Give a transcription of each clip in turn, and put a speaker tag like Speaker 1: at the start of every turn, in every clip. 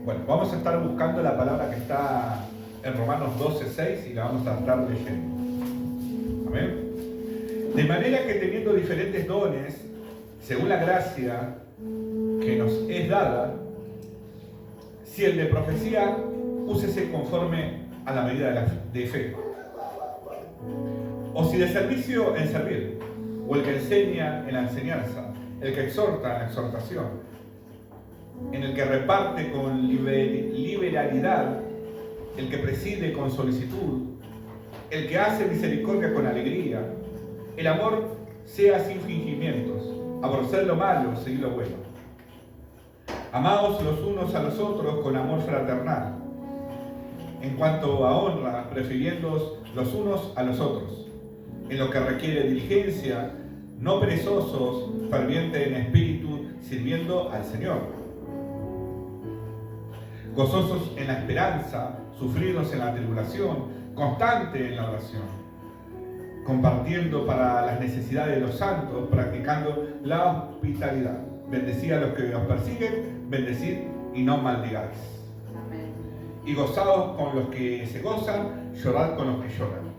Speaker 1: Bueno, vamos a estar buscando la palabra que está en Romanos 12:6 y la vamos a estar leyendo. Amén. De manera que teniendo diferentes dones, según la gracia que nos es dada, si el de profecía, úsese conforme a la medida de fe. O si de servicio, en servir. O el que enseña, en la enseñanza. El que exhorta, en la exhortación. En el que reparte con liberalidad. El que preside con solicitud. El que hace misericordia con alegría. El amor sea sin fingimientos. Aborrecer lo malo, seguir lo bueno. Amaos los unos a los otros con amor fraternal. En cuanto a honra, prefiriéndoos los unos a los otros. En lo que requiere diligencia, no perezosos, fervientes en espíritu, sirviendo al Señor. Gozosos en la esperanza, sufridos en la tribulación, constante en la oración. Compartiendo para las necesidades de los santos, practicando la hospitalidad. Bendecid a los que os persiguen, bendecid y no maldigáis. Y gozaos con los que se gozan, llorad con los que lloran.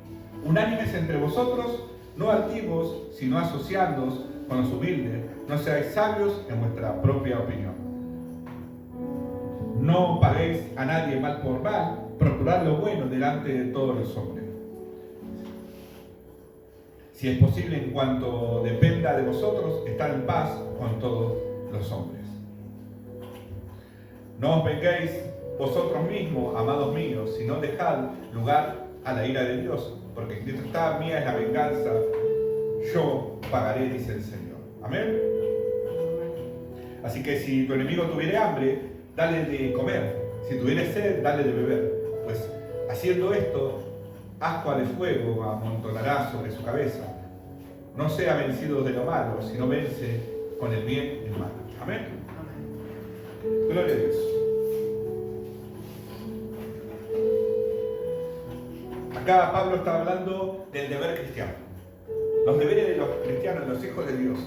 Speaker 1: Unánimes entre vosotros, no altivos, sino asociándoos con los humildes, no seáis sabios en vuestra propia opinión. No paguéis a nadie mal por mal, procurad lo bueno delante de todos los hombres. Si es posible, en cuanto dependa de vosotros, estad en paz con todos los hombres. No os vengáis vosotros mismos, amados míos, sino dejad lugar a la ira de Dios, porque escrito está: mía es la venganza, yo pagaré, dice el Señor. Amén. Así que si tu enemigo tuviere hambre, dale de comer. Si tuviere sed, dale de beber. Pues haciendo esto, ascua de fuego amontonará sobre su cabeza. No sea vencido de lo malo, sino vence con el bien el mal. Amén. Gloria a Dios. Acá Pablo está hablando del deber cristiano. Los deberes de los cristianos, los hijos de Dios.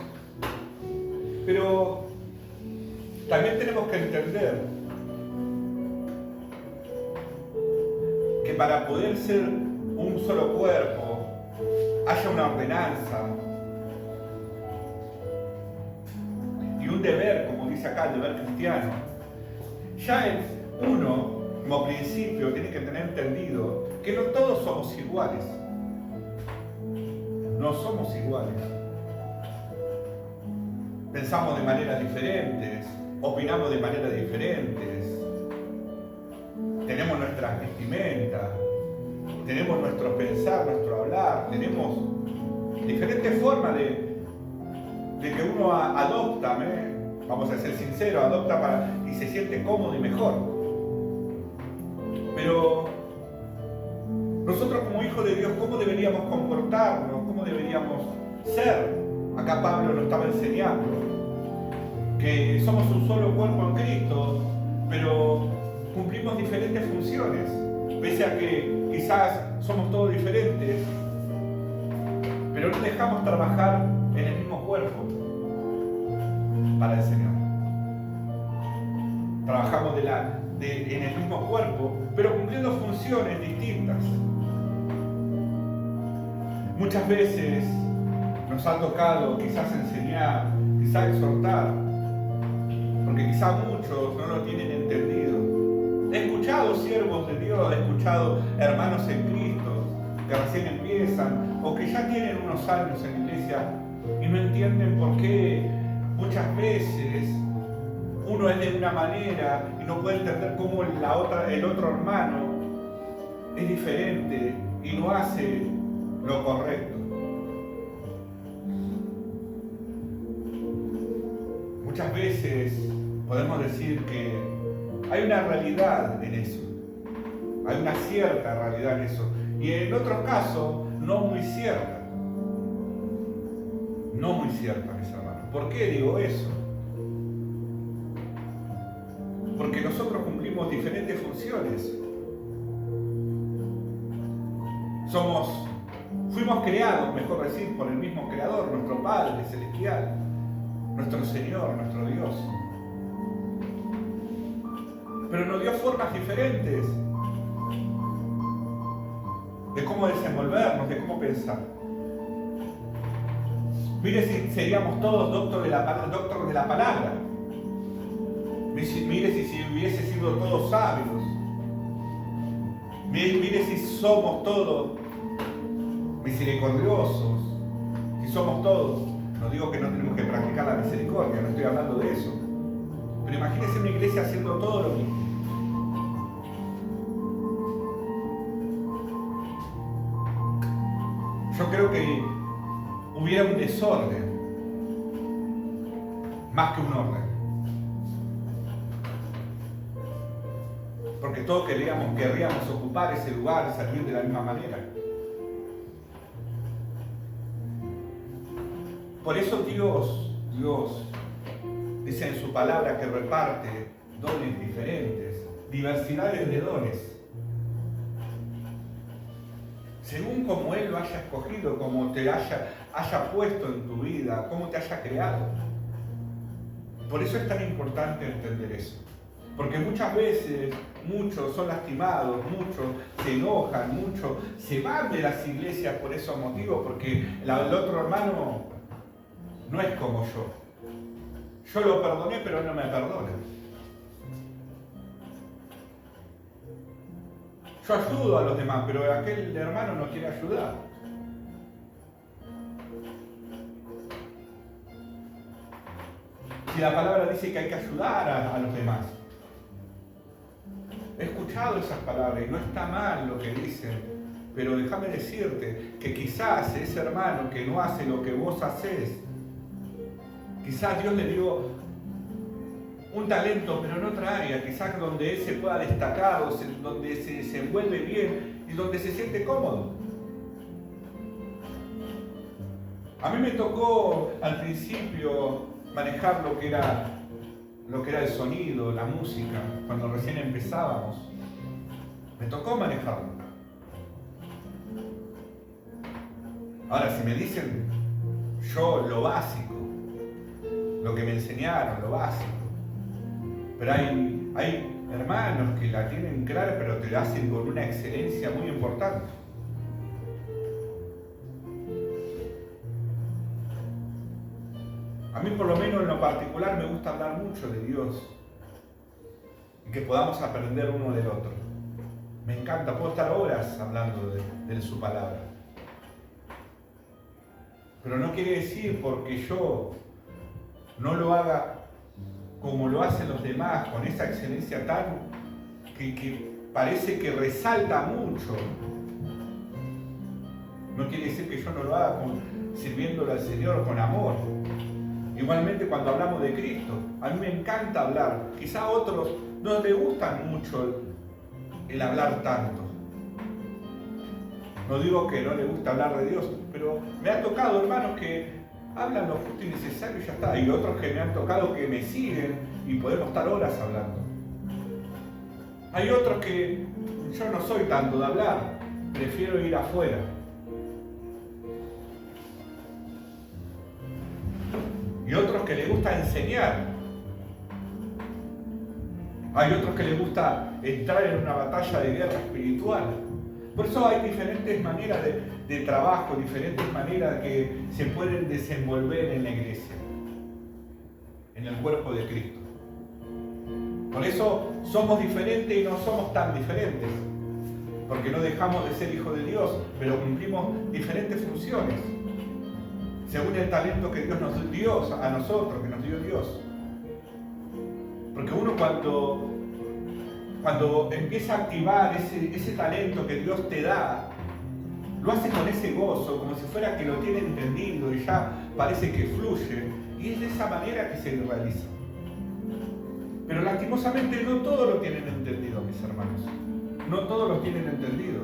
Speaker 1: Pero también tenemos que entender que para poder ser un solo cuerpo, haya una ordenanza y un deber, como dice acá, el deber cristiano. Ya uno, como principio, tiene que tener entendido que no todos somos iguales. No somos iguales. Pensamos de maneras diferentes, opinamos de maneras diferentes, tenemos nuestras vestimentas, tenemos nuestro pensar, nuestro hablar, tenemos diferentes formas de que uno adopta, vamos a ser sinceros, adopta y se siente cómodo y mejor. Pero nosotros como hijos de Dios, ¿cómo deberíamos comportarnos? ¿Cómo deberíamos ser? Acá Pablo nos estaba enseñando que somos un solo cuerpo en Cristo, pero cumplimos diferentes funciones. Pese a que quizás somos todos diferentes, pero no dejamos trabajar en el mismo cuerpo para el Señor. Trabajamos en el mismo cuerpo, pero cumpliendo funciones distintas. Muchas veces nos ha tocado quizás enseñar, quizás exhortar, porque quizás muchos no lo tienen entendido. He escuchado siervos de Dios, he escuchado hermanos en Cristo que recién empiezan o que ya tienen unos años en la iglesia y no entienden por qué muchas veces uno es de una manera y no puede entender cómo el otro hermano es diferente y no hace lo correcto. Muchas veces podemos decir que hay una realidad en eso, hay una cierta realidad en eso, y en otros casos no muy cierta. No muy cierta, mis hermanos. ¿Por qué digo eso? Porque nosotros cumplimos diferentes funciones. Fuimos creados, mejor decir, por el mismo Creador, nuestro Padre Celestial, nuestro Señor, nuestro Dios. pero nos dio formas diferentes de cómo desenvolvernos, de cómo pensar. Mire si seríamos todos doctor de la palabra. Mire si hubiese sido todos sabios. Mire si somos todos misericordiosos. Si somos todos, no digo que no tenemos que practicar la misericordia, no estoy hablando de eso. Pero imagínense una iglesia haciendo todo lo mismo. Yo creo que hubiera un desorden más que un orden. Porque todos querríamos ocupar ese lugar y servir de la misma manera. Por eso Dios dice en su palabra que reparte dones diferentes, diversidades de dones. Según como Él lo haya escogido, como te haya puesto en tu vida, cómo te haya creado. Por eso es tan importante entender eso. Porque muchas veces, muchos son lastimados, muchos se enojan, muchos se van de las iglesias por esos motivos, porque el otro hermano no es como yo. Yo lo perdoné, pero él no me perdona. Yo ayudo a los demás, pero aquel hermano no quiere ayudar. Si la palabra dice que hay que ayudar a los demás. He escuchado esas palabras y no está mal lo que dicen, pero déjame decirte que quizás ese hermano que no hace lo que vos hacés, quizás Dios le dio un talento, pero en otra área, quizás donde él se pueda destacar, o donde se desenvuelve bien y donde se siente cómodo. A mí me tocó al principio manejar lo que era el sonido, la música, cuando recién empezábamos. Me tocó manejarlo. Ahora, si me dicen yo lo básico, lo que me enseñaron, lo básico, pero hay hermanos que la tienen clara, pero te la hacen con una excelencia muy importante. A mí, por lo menos en lo particular, me gusta hablar mucho de Dios y que podamos aprender uno del otro. Me encanta, puedo estar horas hablando de su palabra. Pero no quiere decir porque yo no lo haga como lo hacen los demás, con esa excelencia tan que parece que resalta mucho. No quiere decir que yo no lo haga sirviéndole al Señor con amor. Igualmente cuando hablamos de Cristo, a mí me encanta hablar. Quizá a otros no les gusta mucho el hablar tanto. No digo que no les gusta hablar de Dios, pero me ha tocado hermanos que hablan lo justo y necesario y ya está. Y otros que me han tocado que me siguen y podemos estar horas hablando. Hay otros que yo no soy tanto de hablar, prefiero ir afuera. Y otros que les gusta enseñar. Hay otros que les gusta entrar en una batalla de guerra espiritual. Por eso hay diferentes maneras de trabajo, diferentes maneras que se pueden desenvolver en la iglesia, en el cuerpo de Cristo. Por eso somos diferentes y no somos tan diferentes, porque no dejamos de ser hijos de Dios, pero cumplimos diferentes funciones, según el talento que Dios nos dio a nosotros, que nos dio Dios. Porque uno cuando empieza a activar ese talento que Dios te da, lo hace con ese gozo, como si fuera que lo tiene entendido y ya parece que fluye, y es de esa manera que se realiza. Pero lastimosamente no todos lo tienen entendido, mis hermanos. No todos lo tienen entendido.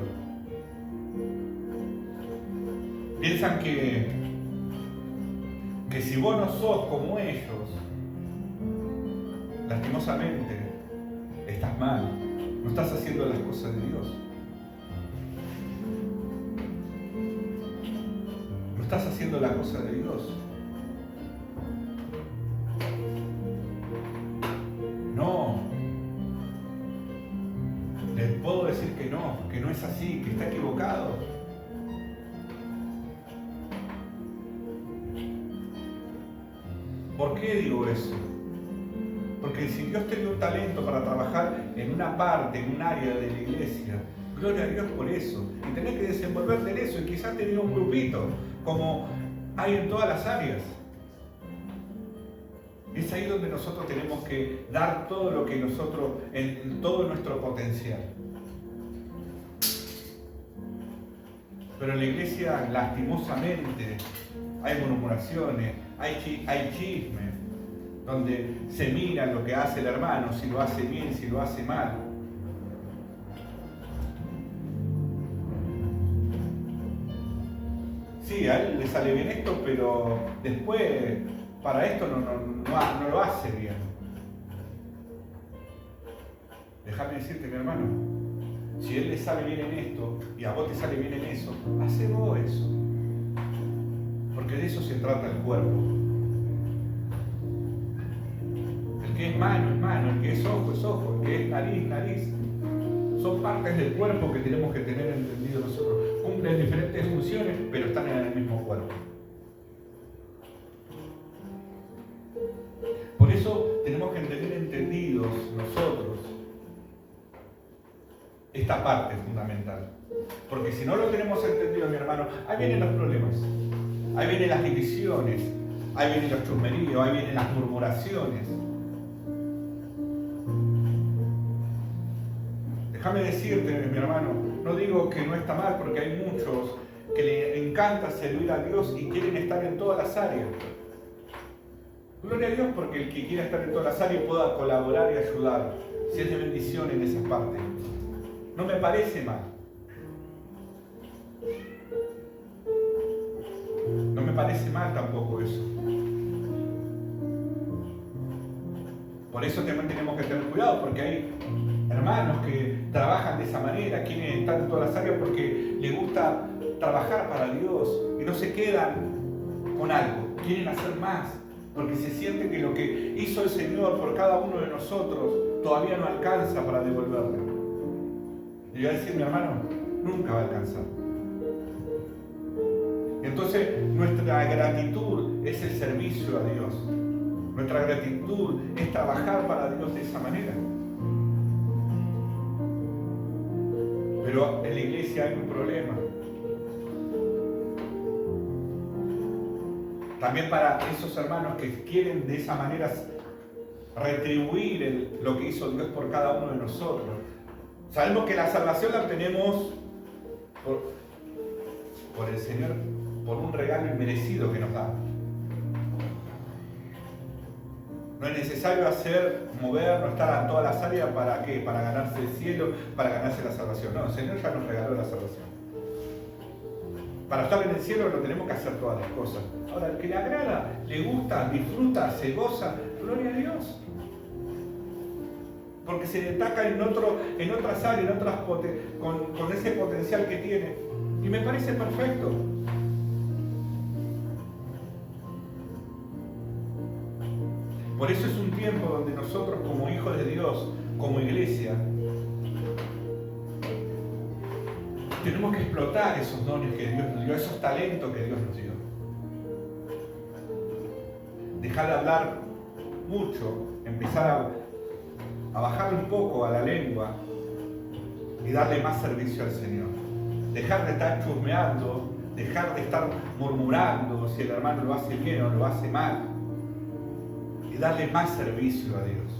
Speaker 1: Piensan que si vos no sos como ellos, lastimosamente estás mal, no estás haciendo las cosas de Dios. No estás haciendo la cosa de Dios. No. puedo decir que no es así, que está equivocado. ¿Por qué digo eso? Porque si Dios te dio un talento para trabajar en una parte, en un área de la iglesia, gloria a Dios por eso. Y tenés que desenvolverte en eso y quizás tener un grupito, como hay en todas las áreas. Es ahí donde nosotros tenemos que dar todo lo que nosotros, en todo nuestro potencial. Pero en la iglesia, lastimosamente, hay murmuraciones, hay chismes, donde se mira lo que hace el hermano, si lo hace bien, si lo hace mal. Sí, a él le sale bien esto, pero después para esto no lo hace bien. Déjame decirte, mi hermano, si él le sale bien en esto y a vos te sale bien en eso, hacé vos eso. Porque de eso se trata el cuerpo. El que es mano, el que es ojo, el que es nariz. Son partes del cuerpo que tenemos que tener entendido nosotros. Cumplen diferentes funciones, pero están en el mismo cuerpo. Por eso tenemos que tener entendidos nosotros esta parte fundamental. Porque si no lo tenemos entendido, mi hermano, ahí vienen los problemas. Ahí vienen las divisiones, ahí vienen los chusmeríos, ahí vienen las murmuraciones. Déjame decirte, mi hermano, no digo que no está mal, porque hay muchos que le encanta servir a Dios y quieren estar en todas las áreas. Gloria a Dios porque el que quiera estar en todas las áreas pueda colaborar y ayudar, si es de bendición en esa parte. No me parece mal. No me parece mal tampoco eso. Por eso también tenemos que tener cuidado, porque hay hermanos que trabajan de esa manera, quieren estar en todas las áreas porque les gusta trabajar para Dios y no se quedan con algo, quieren hacer más, porque se sienten que lo que hizo el Señor por cada uno de nosotros todavía no alcanza para devolverle. Y yo voy a decir, mi hermano, nunca va a alcanzar. Entonces, nuestra gratitud es el servicio a Dios. Nuestra gratitud es trabajar para Dios de esa manera. Pero en la iglesia hay un problema. También para esos hermanos que quieren de esa manera retribuir lo que hizo Dios por cada uno de nosotros. Sabemos que la salvación la obtenemos por el Señor, por un regalo inmerecido que nos da. No es necesario movernos, estar en todas las áreas, ¿para qué? Para ganarse el cielo, para ganarse la salvación. No, el Señor ya nos regaló la salvación. Para estar en el cielo no tenemos que hacer todas las cosas. Ahora, el que le agrada, le gusta, disfruta, se goza, gloria a Dios. Porque se destaca en otras áreas, con ese potencial que tiene. Y me parece perfecto. Por eso es un tiempo donde nosotros, como hijos de Dios, como iglesia, tenemos que explotar esos dones que Dios nos dio, esos talentos que Dios nos dio. Dejar de hablar mucho, empezar a bajar un poco a la lengua y darle más servicio al Señor. Dejar de estar chusmeando, dejar de estar murmurando si el hermano lo hace bien o lo hace mal. Y darle más servicio a Dios.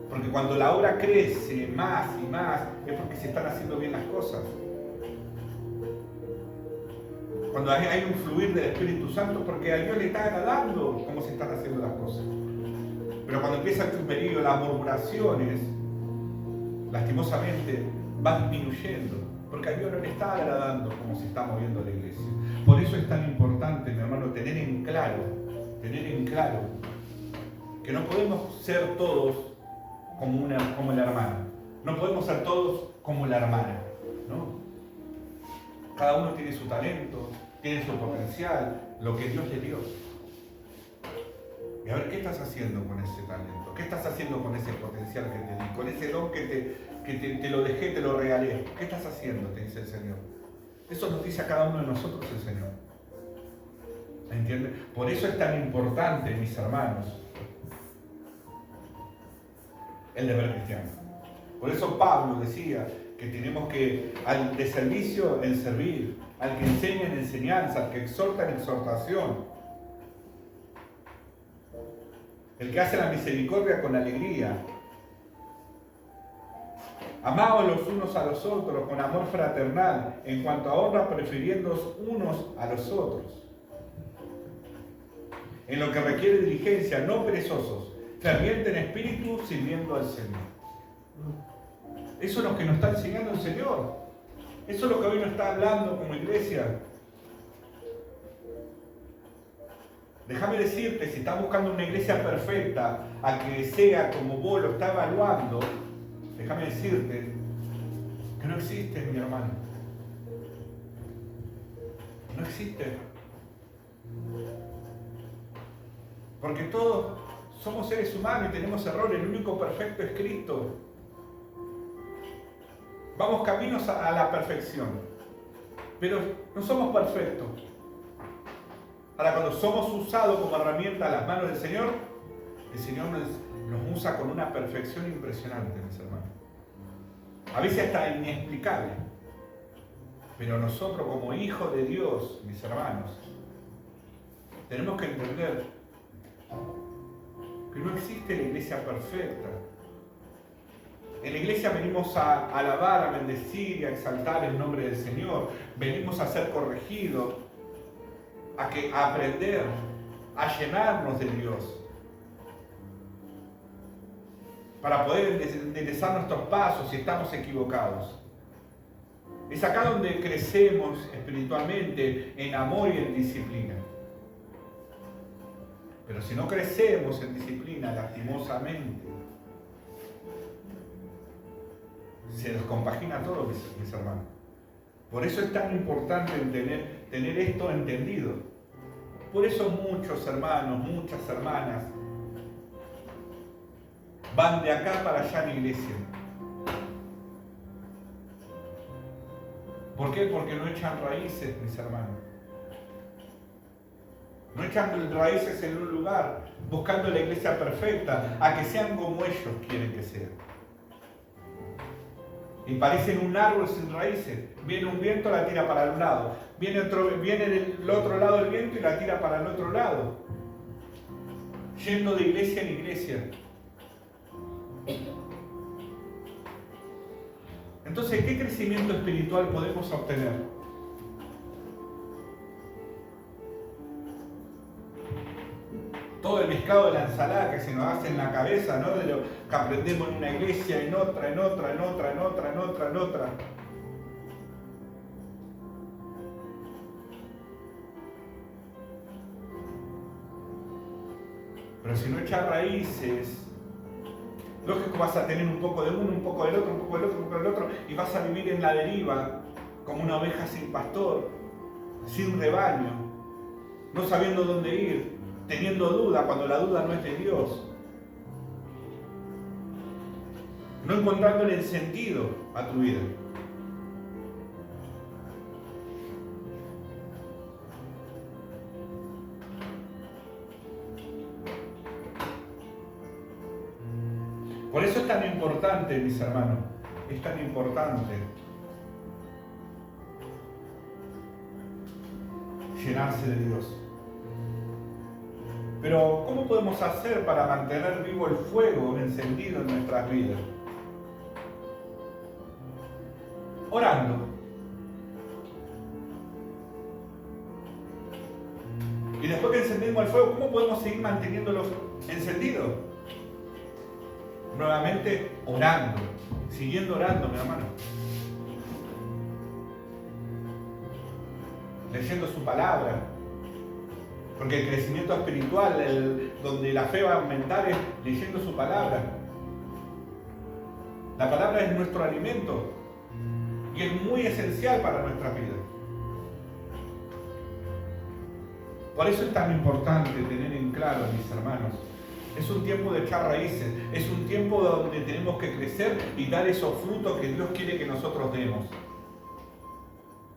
Speaker 1: Porque cuando la obra crece más y más, es porque se están haciendo bien las cosas. Cuando hay un fluir del Espíritu Santo, porque a Dios le está agradando cómo se están haciendo las cosas. Pero cuando empieza el chusmerío, las murmuraciones, lastimosamente, van disminuyendo. Porque a Dios no le está agradando cómo se está moviendo la iglesia. Por eso es tan importante, mi hermano, tener en claro que no podemos ser todos como la hermana. No podemos ser todos como la hermana, ¿no? Cada uno tiene su talento, tiene su potencial, lo que Dios le dio. Y a ver, ¿qué estás haciendo con ese talento? ¿Qué estás haciendo con ese potencial que te dio? con ese don que te lo dejé, te lo regalé. ¿Qué estás haciendo? Te dice el Señor. Eso nos dice a cada uno de nosotros el Señor. ¿Entienden? Por eso es tan importante, mis hermanos, el deber cristiano. Por eso Pablo decía que tenemos que, al de servicio, en servir, al que enseña en enseñanza, al que exhorta en exhortación, el que hace la misericordia con alegría. Amaos los unos a los otros con amor fraternal, en cuanto a honra, prefiriéndoos unos a los otros. En lo que requiere diligencia, no perezosos, ferviente en espíritu, sirviendo al Señor. Eso es lo que nos está enseñando el Señor. Eso es lo que hoy nos está hablando como iglesia. Déjame decirte, si estás buscando una iglesia perfecta, a que sea como vos lo estás evaluando, déjame decirte que no existe, mi hermano. No existe. Porque todos somos seres humanos y tenemos errores. El único perfecto es Cristo. Vamos caminos a la perfección. Pero no somos perfectos. Ahora, cuando somos usados como herramienta a las manos del Señor, el Señor nos usa con una perfección impresionante, mis hermanos. A veces hasta inexplicable. Pero nosotros como hijos de Dios, mis hermanos, tenemos que entender que no existe la iglesia perfecta. En la iglesia venimos a alabar, a bendecir y a exaltar el nombre del Señor. Venimos a ser corregidos, a aprender, a llenarnos de Dios, para poder enderezar nuestros pasos si estamos equivocados. Es acá donde crecemos espiritualmente en amor y en disciplina. Pero si no crecemos en disciplina, lastimosamente, se descompagina todo, mis hermanos. Por eso es tan importante tener esto entendido. Por eso muchos hermanos, muchas hermanas van de acá para allá en la iglesia. ¿Por qué? Porque no echan raíces, mis hermanos. No echan raíces en un lugar, buscando la iglesia perfecta, a que sean como ellos quieren que sean. Y parecen un árbol sin raíces. Viene un viento, la tira para un lado. Viene del otro lado el viento y la tira para el otro lado. Yendo de iglesia en iglesia. Entonces, ¿qué crecimiento espiritual podemos obtener? Todo el pescado de la ensalada que se nos hace en la cabeza, ¿no? De lo que aprendemos en una iglesia, en otra. Pero si no echas raíces, lógico vas a tener un poco de uno, un poco del otro, un poco del otro, un poco del otro, y vas a vivir en la deriva, como una oveja sin pastor, sin rebaño, no sabiendo dónde ir, teniendo duda cuando la duda no es de Dios, no encontrándole el sentido a tu vida. Por eso es tan importante, mis hermanos, es tan importante llenarse de Dios. Pero, ¿cómo podemos hacer para mantener vivo el fuego encendido en nuestras vidas? Orando. Y después que encendemos el fuego, ¿cómo podemos seguir manteniéndolo encendido? Nuevamente orando, siguiendo orando, mi hermano. Leyendo su palabra. Porque el crecimiento espiritual, donde la fe va a aumentar, es leyendo su palabra. La palabra es nuestro alimento y es muy esencial para nuestra vida. Por eso es tan importante tener en claro, mis hermanos, Es un tiempo de echar raíces, es un tiempo donde tenemos que crecer y dar esos frutos que Dios quiere que nosotros demos.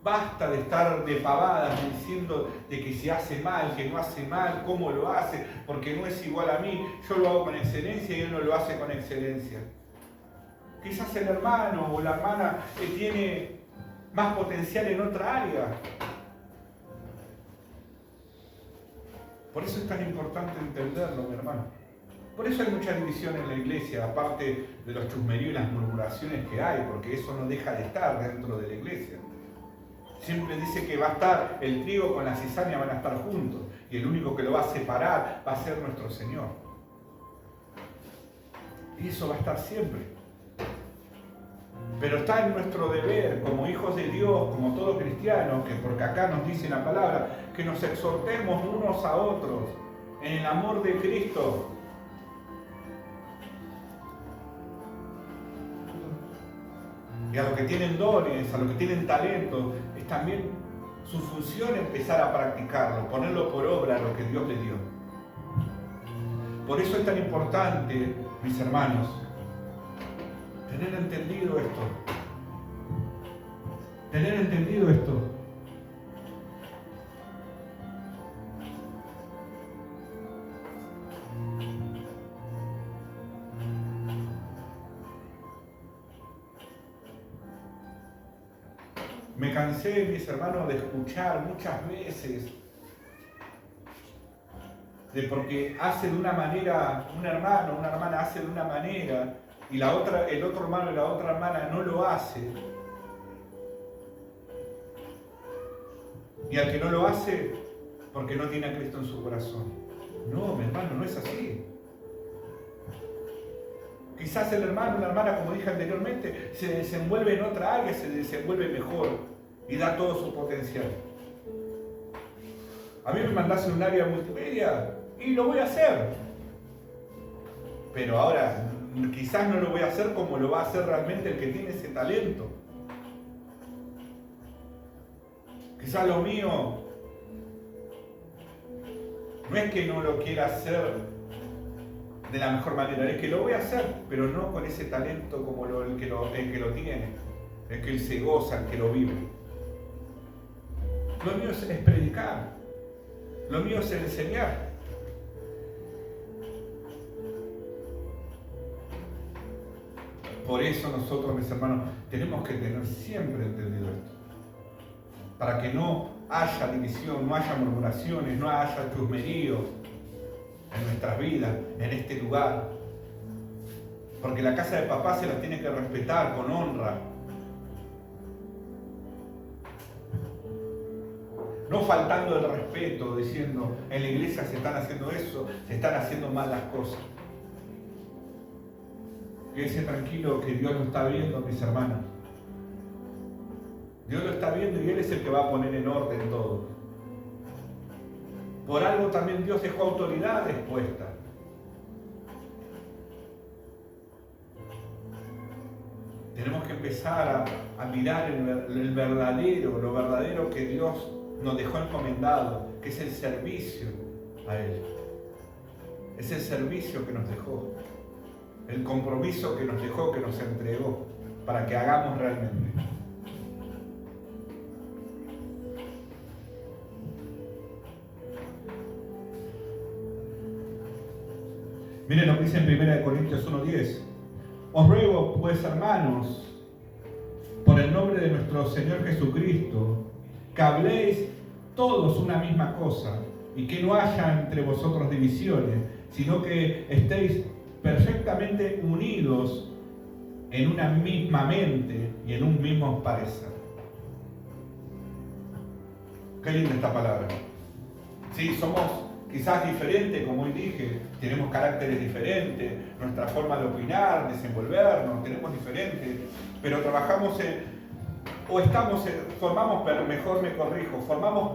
Speaker 1: Basta de estar de pavadas diciendo de que se hace mal, que no hace mal, cómo lo hace, porque no es igual a mí, yo lo hago con excelencia y él no lo hace con excelencia. Quizás el hermano o la hermana tiene más potencial en otra área. Por eso es tan importante entenderlo, mi hermano. Por eso hay mucha división en la iglesia, aparte de los chusmeríos y las murmuraciones que hay, porque eso no deja de estar dentro de la iglesia. Siempre dice que va a estar el trigo con la cizaña, van a estar juntos, y el único que lo va a separar va a ser nuestro Señor. Y eso va a estar siempre. Pero está en nuestro deber, como hijos de Dios, como todo cristiano, que porque acá nos dice la palabra, que nos exhortemos unos a otros en el amor de Cristo. Y a los que tienen dones, a los que tienen talento, es también su función empezar a practicarlo, ponerlo por obra lo que Dios le dio. Por eso es tan importante, mis hermanos, tener entendido esto. Tener entendido esto. Me cansé, mis hermanos, de escuchar muchas veces de porque hace de una manera, un hermano, una hermana hace de una manera y el otro hermano y la otra hermana no lo hace. Y al que no lo hace, porque no tiene a Cristo en su corazón. No, mi hermano, no es así. Quizás el hermano o la hermana, como dije anteriormente, se desenvuelve en otra área, se desenvuelve mejor y da todo su potencial. A mí me mandás en un área multimedia y lo voy a hacer. Pero ahora, quizás no lo voy a hacer como lo va a hacer realmente el que tiene ese talento. Quizás lo mío no es que no lo quiera hacer de la mejor manera, es que lo voy a hacer, pero no con ese talento como el que lo tiene, el que él se goza, el que lo vive. Lo mío es predicar, lo mío es enseñar. Por eso nosotros, mis hermanos, tenemos que tener siempre entendido esto. Para que no haya división, no haya murmuraciones, no haya chusmeríos en nuestras vidas, en este lugar. Porque la casa de papá se la tiene que respetar con honra. No faltando el respeto, diciendo, en la iglesia se están haciendo eso, se están haciendo mal las cosas. Quédese tranquilo que Dios lo está viendo, mis hermanos. Dios lo está viendo y Él es el que va a poner en orden todo. Por algo también Dios dejó autoridades puestas. Tenemos que empezar a mirar lo verdadero que Dios nos dejó encomendado, que es el servicio a Él. Es el servicio que nos dejó, el compromiso que nos dejó, que nos entregó, para que hagamos realmente. Miren lo que dice en 1 Corintios 1:10. Os ruego, pues, hermanos, por el nombre de nuestro Señor Jesucristo, que habléis todos una misma cosa y que no haya entre vosotros divisiones, sino que estéis perfectamente unidos en una misma mente y en un mismo parecer. Qué linda esta palabra. Sí, somos quizás diferentes, como hoy dije, tenemos caracteres diferentes, nuestra forma de opinar, desenvolvernos, tenemos diferentes, pero trabajamos formamos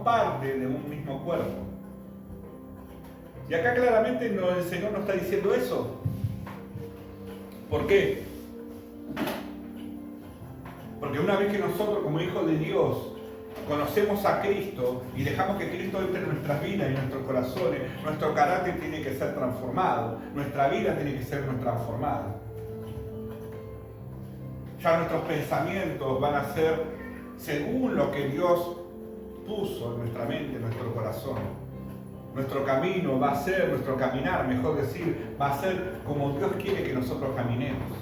Speaker 1: parte de un mismo cuerpo. Y acá claramente el Señor nos está diciendo eso. ¿Por qué? Porque una vez que nosotros, como hijos de Dios, conocemos a Cristo y dejamos que Cristo entre en nuestras vidas y en nuestros corazones, nuestro carácter tiene que ser transformado, nuestra vida tiene que ser transformada. Ya nuestros pensamientos van a ser según lo que Dios puso en nuestra mente, en nuestro corazón. Nuestro camino va a ser, nuestro caminar, mejor decir, va a ser como Dios quiere que nosotros caminemos.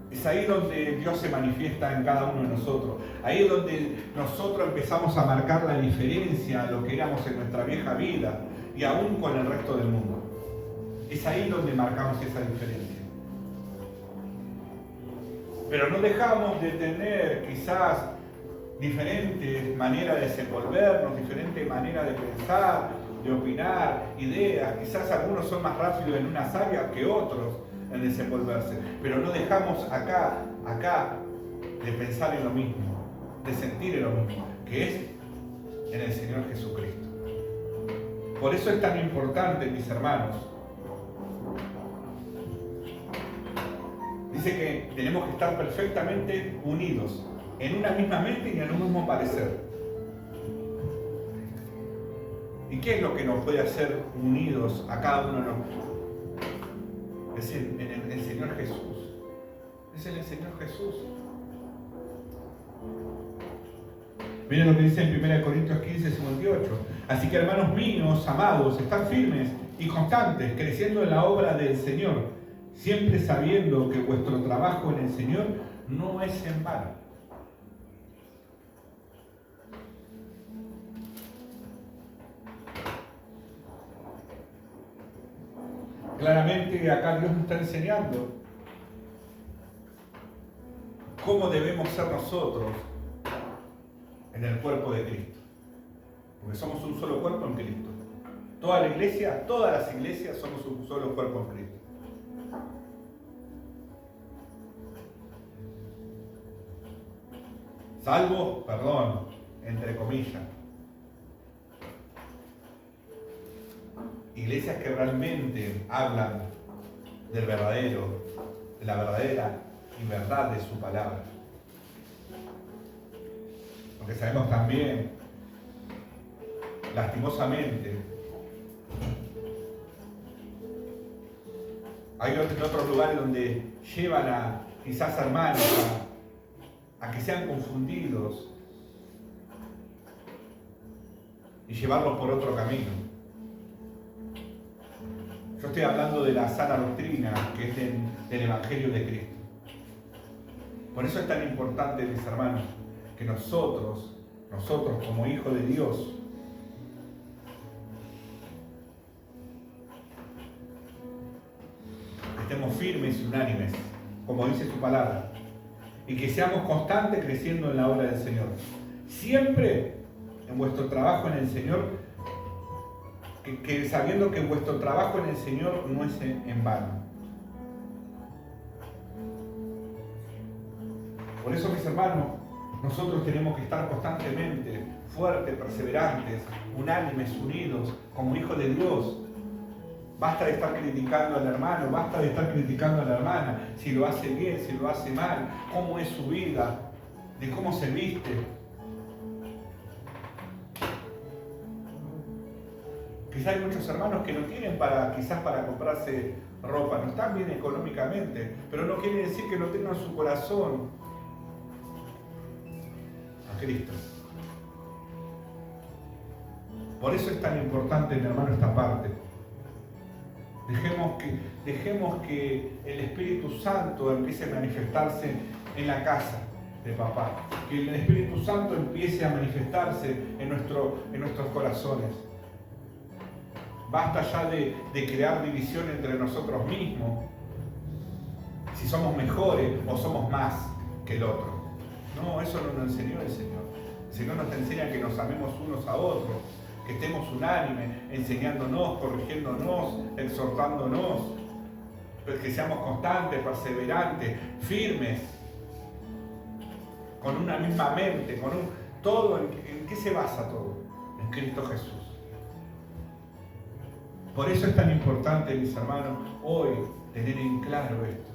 Speaker 1: Es ahí donde Dios se manifiesta en cada uno de nosotros. Ahí es donde nosotros empezamos a marcar la diferencia a lo que éramos en nuestra vieja vida y aún con el resto del mundo. Es ahí donde marcamos esa diferencia. Pero no dejamos de tener quizás diferentes maneras de desenvolvernos, diferentes maneras de pensar, de opinar, ideas. Quizás algunos son más rápidos en unas áreas que otros en desenvolverse. Pero no dejamos acá de pensar en lo mismo, de sentir en lo mismo, que es en el Señor Jesucristo. Por eso es tan importante, mis hermanos. Dice que tenemos que estar perfectamente unidos, en una misma mente y en un mismo parecer. ¿Y qué es lo que nos puede hacer unidos a cada uno de nosotros? Es en el Señor Jesús. Es en el Señor Jesús. Miren lo que dice en 1 Corintios 15, 58. Así que, hermanos míos, amados, están firmes y constantes, creciendo en la obra del Señor, siempre sabiendo que vuestro trabajo en el Señor no es en vano. Claramente acá Dios nos está enseñando cómo debemos ser nosotros en el cuerpo de Cristo. Porque somos un solo cuerpo en Cristo. Toda la iglesia, todas las iglesias somos un solo cuerpo en Cristo. Salvo, perdón, entre comillas, iglesias que realmente hablan del verdadero, de la verdadera y verdad de su palabra. Porque sabemos también, lastimosamente, hay otros lugares donde llevan a quizás hermanos a que sean confundidos y llevarlos por otro camino. Yo estoy hablando de la sana doctrina que es del Evangelio de Cristo. Por eso es tan importante, mis hermanos, que nosotros como hijos de Dios, estemos firmes y unánimes, como dice su palabra, y que seamos constantes creciendo en la obra del Señor. Siempre en vuestro trabajo en el Señor, que sabiendo que vuestro trabajo en el Señor no es en vano. Por eso, mis hermanos, nosotros tenemos que estar constantemente fuertes, perseverantes, unánimes, unidos, como hijos de Dios. Basta de estar criticando al hermano, basta de estar criticando a la hermana, si lo hace bien, si lo hace mal, cómo es su vida, de cómo se viste. Quizás hay muchos hermanos que no tienen quizás para comprarse ropa, no están bien económicamente, pero no quiere decir que no tengan su corazón a Cristo. Por eso es tan importante, mi hermano, esta parte. Dejemos que el Espíritu Santo empiece a manifestarse en la casa de papá. Que el Espíritu Santo empiece a manifestarse en nuestros corazones. Basta ya de crear división entre nosotros mismos. Si somos mejores o somos más que el otro. No, eso no nos enseñó el Señor. El Señor nos enseña que nos amemos unos a otros. Que estemos unánimes, enseñándonos, corrigiéndonos, exhortándonos, pero que seamos constantes, perseverantes, firmes, con una misma mente, todo. ¿En qué se basa todo? En Cristo Jesús. Por eso es tan importante, mis hermanos, hoy tener en claro esto.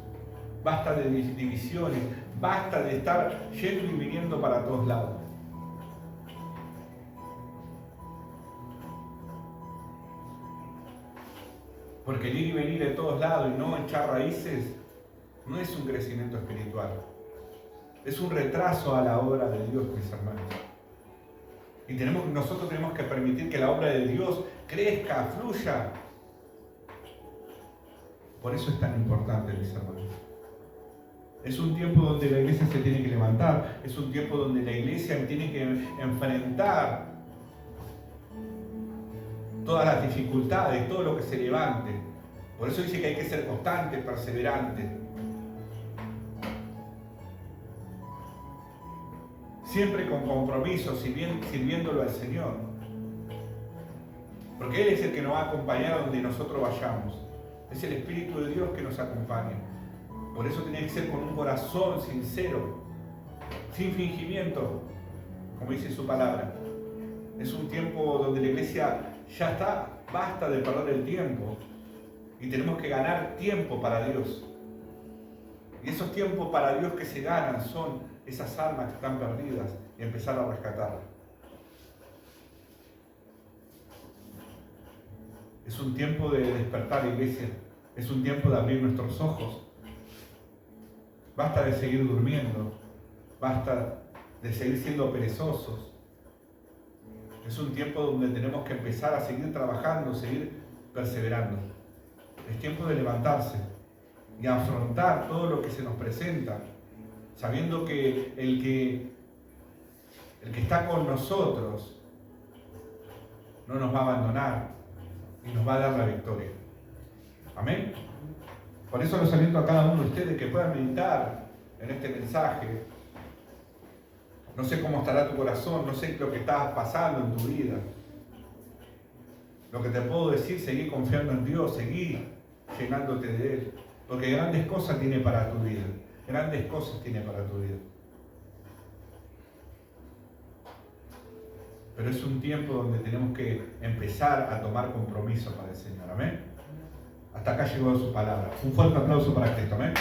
Speaker 1: Basta de divisiones, basta de estar yendo y viniendo para todos lados. Porque el ir y venir de todos lados y no echar raíces no es un crecimiento espiritual. Es un retraso a la obra de Dios, mis hermanos. Y nosotros tenemos que permitir que la obra de Dios crezca, fluya. Por eso es tan importante, mis hermanos. Es un tiempo donde la iglesia se tiene que levantar. Es un tiempo donde la iglesia tiene que enfrentar todas las dificultades, todo lo que se levante. Por eso dice que hay que ser constante, perseverante. Siempre con compromiso, sirviéndolo al Señor. Porque Él es el que nos va a acompañar a donde nosotros vayamos. Es el Espíritu de Dios que nos acompaña. Por eso tiene que ser con un corazón sincero, sin fingimiento, como dice su palabra. Es un tiempo donde la iglesia ya está, basta de perder el tiempo. Y tenemos que ganar tiempo para Dios. Y esos tiempos para Dios que se ganan son esas almas que están perdidas y empezar a rescatarlas. Es un tiempo de despertar, iglesia. Es un tiempo de abrir nuestros ojos. Basta de seguir durmiendo. Basta de seguir siendo perezosos. Es un tiempo donde tenemos que empezar a seguir trabajando, seguir perseverando. Es tiempo de levantarse y afrontar todo lo que se nos presenta, sabiendo que el que está con nosotros no nos va a abandonar y nos va a dar la victoria. Amén. Por eso los aliento a cada uno de ustedes que puedan meditar en este mensaje. No sé cómo estará tu corazón, no sé lo que estás pasando en tu vida. Lo que te puedo decir, seguí confiando en Dios, seguí llenándote de Él. Porque grandes cosas tiene para tu vida. Grandes cosas tiene para tu vida. Pero es un tiempo donde tenemos que empezar a tomar compromiso para el Señor. Amén. Hasta acá llegó su palabra. Un fuerte aplauso para Cristo. Amén.